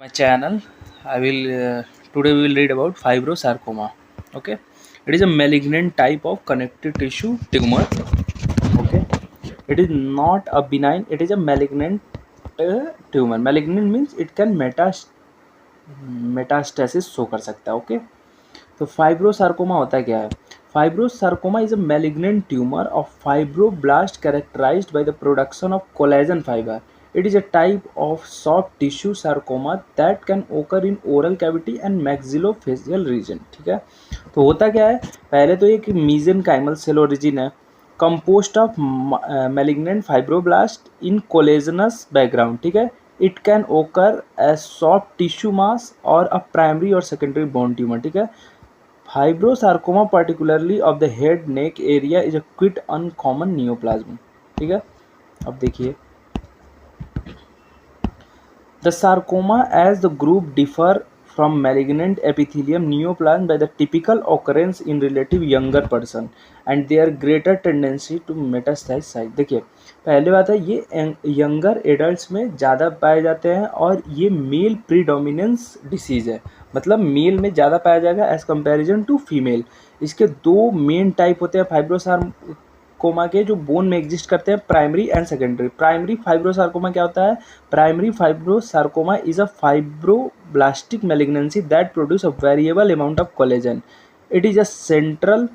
My channel. I will Today we will read about fibrosarcoma. Okay, it is a malignant type of connective tissue tumor. Okay, it is not a benign, it is a malignant tumor. Malignant means it can metastasis show कर सकता है. Okay, तो fibrosarcoma होता क्या है? Fibrosarcoma is a malignant tumour of fibroblast characterised by the production of collagen fibre. It is a type of soft tissue sarcoma that can occur in oral cavity and maxillofacial region. ठीक है, तो होता क्या है? पहले तो एक mesenchymal cell origin है, composed of malignant fibroblast in collagenous background. ठीक है, it can occur as soft tissue mass or a primary or secondary bone tumor. ठीक है, फाइब्रोसार्कोमा particularly of the head neck area is a quite uncommon neoplasm. ठीक है, अब देखिए the sarcoma as the group differ from malignant epithelium neoplasm by the typical occurrence in relative younger person and their greater tendency to metastasize size. देखिए पहले बात है, ये younger adults में ज़्यादा पाए जाते हैं और ये मेल प्रीडोमिनेंस डिसीज़ है, मतलब मेल में ज़्यादा पाया जाएगा एज कंपैरिजन टू फीमेल. इसके दो मेन टाइप होते हैं फाइब्रोसार्कोमा के, जो बोन में एग्जिस्ट करते हैं, primary and secondary. Primary fibrosarcoma क्या होता है? Primary fibrosarcoma is a fibroblastic malignancy that produce a variable amount of collagen. It is a central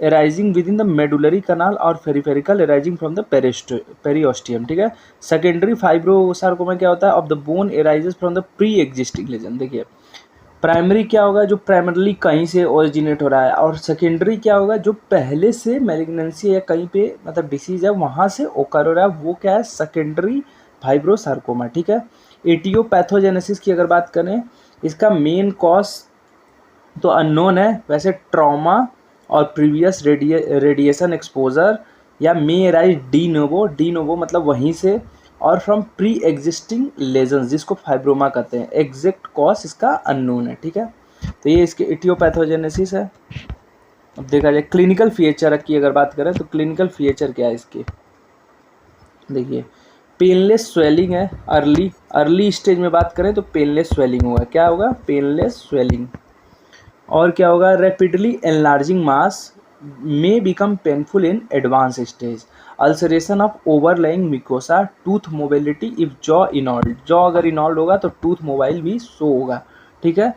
arising within the medullary canal or peripheral arising from the periosteum. ठीक है, secondary फाइब्रोसार्कोमा क्या होता है? Of the bone arises from the pre existing lesion. देखिए primary क्या होगा? जो primarily कहीं से ओरिजिनेट हो रहा है, और सेकेंडरी क्या होगा? जो पहले से मैलिग्नेंसी या कहीं पे मतलब डिसीज है वहाँ से ओकर हो रहा है, वो क्या है? सेकेंडरी फाइब्रोसार्कोमा. ठीक है, एटियोपैथोजेनेसिस की अगर बात करें, इसका मेन कॉज तो अननोन है. वैसे ट्रॉमा और प्रीवियस रेडिएशन एक्सपोजर या मे राइज डी नोवो मतलब वहीं से, और फ्रॉम प्री एग्जिस्टिंग लेजन्स जिसको फाइब्रोमा कहते हैं. एग्जैक्ट कॉज इसका अननोन है. ठीक है, तो ये इसके एटियोपैथोजेनेसिस है. अब देखा जाए क्लिनिकल फीचर की अगर बात करें तो क्लिनिकल फीचर क्या है इसके? देखिए पेनलेस स्वेलिंग है. अर्ली स्टेज में बात करें तो पेनलेस स्वेलिंग होगा. क्या होगा? Painless swelling. और क्या होगा? Rapidly enlarging mass may become painful in advanced stage. Ulceration of overlying mucosa. Tooth mobility if jaw involved. jaw अगर involved होगा तो tooth mobile भी show होगा. ठीक है,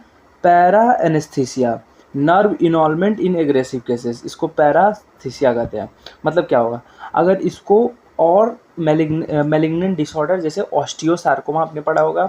para anaesthesia. Nerve involvement in aggressive cases, इसको पैरास्थीसिया कहते हैं. मतलब क्या होगा? अगर इसको और मैलिग्नेंट डिसऑर्डर जैसे ऑस्टियोसार्कोमा आपने पढ़ा होगा,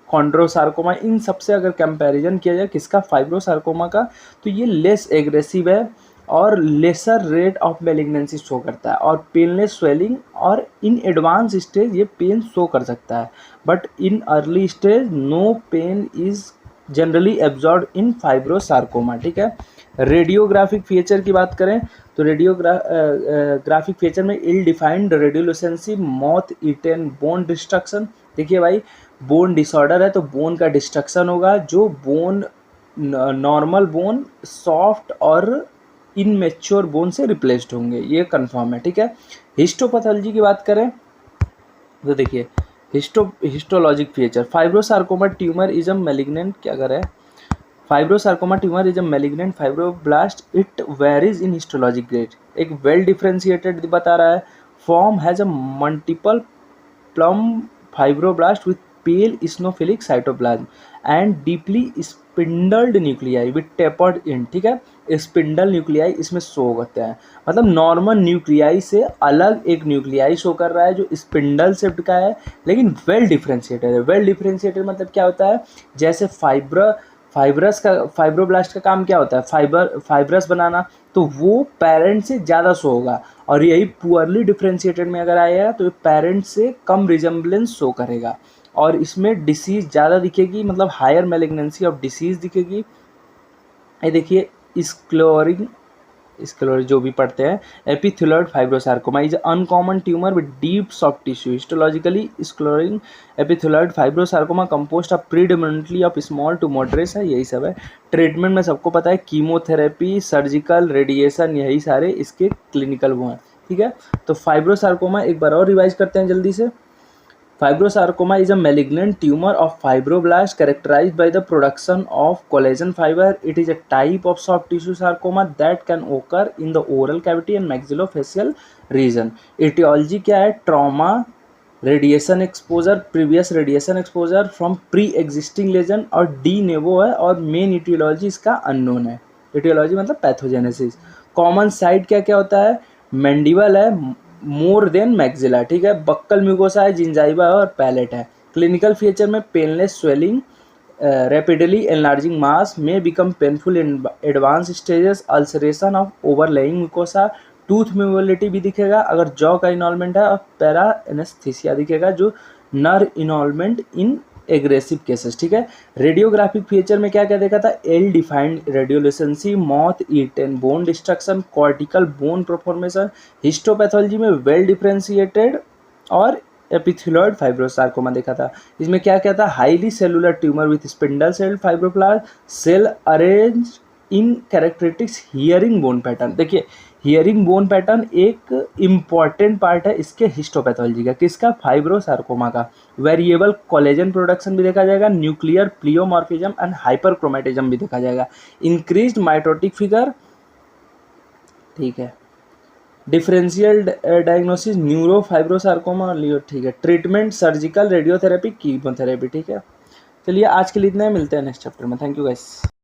कॉन्ड्रोसार्कोमा, इन सबसे अगर कंपैरिजन किया जाए किसका? फाइब्रोसार्कोमा का, तो ये लेस एग्रेसिव है और lesser rate of malignancy show करता है, और पेनलेस स्वेलिंग, और इन एडवांस स्टेज ये पेन शो कर सकता है, but in early stage no pain is generally absorb in fibrosarcoma. ठीक है, रेडियोग्राफिक फीचर की बात करें तो रेडियोग्राफिक फीचर में ill defined radiolucency, moth eaten bone destruction. देखिए भाई, बोन डिसऑर्डर है तो बोन का डिस्ट्रक्शन होगा, जो बोन नॉर्मल बोन सॉफ्ट और इनमेच्योर बोन से रिप्लेस्ड होंगे, ये कंफर्म है. ठीक है, हिस्टोपैथोलॉजी की बात करें तो देखिए histologic feature. Fibrosarcoma tumour is a malignant, क्या करें? Fibrosarcoma tumour is a malignant fibroblast. It varies in histologic grade. एक वेल डिफ्रेंशिएटेड बता रहा है. Form has a multiple plump fibroblast with pale eosinophilic cytoplasm and deeply spindled nuclei with tapered end. ठीक है, spindle nuclei इसमें show होते हैं, मतलब नॉर्मल न्यूक्लियाई से अलग एक न्यूक्लियाई शो कर रहा है जो स्पिंडल शेप्ड का है, लेकिन वेल डिफ्रेंशिएटेड है. वेल डिफ्रेंशिएटेड मतलब क्या होता है? जैसे फाइब्रोब्लास्ट का काम क्या होता है? फाइब्रस बनाना, तो वो पेरेंट से ज़्यादा शो होगा, और यही पुअरली डिफ्रेंशिएटेड में अगर आएगा तो पेरेंट से कम रिजेम्बलेंस शो करेगा, और इसमें डिसीज़ ज़्यादा दिखेगी, मतलब हायर मैलिग्नेंसी ऑफ डिसीज़ दिखेगी. ये देखिए स्क्लेरोटिक जो भी पढ़ते हैं, epithelial fibrosarcoma is uncommon tumour with deep soft tissue. Histologically sclerotic epithelial fibrosarcoma composed of predominantly of small to moderate है. यही सब है. ट्रीटमेंट में सबको पता है, कीमोथेरेपी, सर्जिकल, रेडिएशन, यही सारे इसके क्लिनिकल वो हैं. ठीक है, तो फाइब्रोसार्कोमा एक बार और रिवाइज करते हैं जल्दी से. Fibrosarcoma is a malignant tumor of fibroblast characterized by the production of collagen fiber. It is a type of soft tissue sarcoma that can occur in the oral cavity and maxillofacial region. Etiology क्या है? Trauma, radiation exposure, previous radiation exposure from pre existing lesion, और de novo है, और main etiology इसका unknown है. Etiology मतलब pathogenesis. Common site क्या क्या होता है? मैंडिबल है, मोर देन मैक्सिला, ठीक है, बक्कल म्यूकोसा है, जिंजाइवा है, और पैलेट है. क्लिनिकल फीचर में painless swelling, rapidly enlarging mass, may become painful in advanced stages, ulceration of overlying mucosa, tooth mobility भी दिखेगा अगर जॉ का इनॉल्वमेंट है, और पैरा एनेस्थीसिया दिखेगा जो nerve involvement in aggressive cases, ठीक है. रेडियोग्राफिक फीचर में क्या क्या देखा था? Ill defined radiolucency, moth eaten bone destruction, cortical bone perforation. Histopathology में वेल डिफ्रेंशिएटेड और एपिथेलियोइड फाइब्रोसार्कोमा देखा था. इसमें क्या क्या था? Highly cellular tumour with spindle cell fibroblast, cell arrange in characteristics herringbone pattern. देखिए, हियरिंग बोन पैटर्न एक इम्पॉर्टेंट पार्ट है इसके हिस्टोपैथोलॉजी का. किसका? फाइब्रोसार्कोमा का. वेरिएबल कोलेजन प्रोडक्शन भी देखा जाएगा, न्यूक्लियर प्लियोमॉर्फिज्म एंड हाइपरक्रोमेटिज्म भी देखा जाएगा, इंक्रीज्ड माइटोटिक फिगर, ठीक है. डिफरेंशियल डायग्नोसिस न्यूरो फाइब्रोसार्कोमा लियो, ठीक है. ट्रीटमेंट सर्जिकल, रेडियोथेरेपी, कीमोथेरेपी, ठीक है. चलिए आज के लिए इतना ही, मिलते हैं नेक्स्ट चैप्टर में. Thank you guys.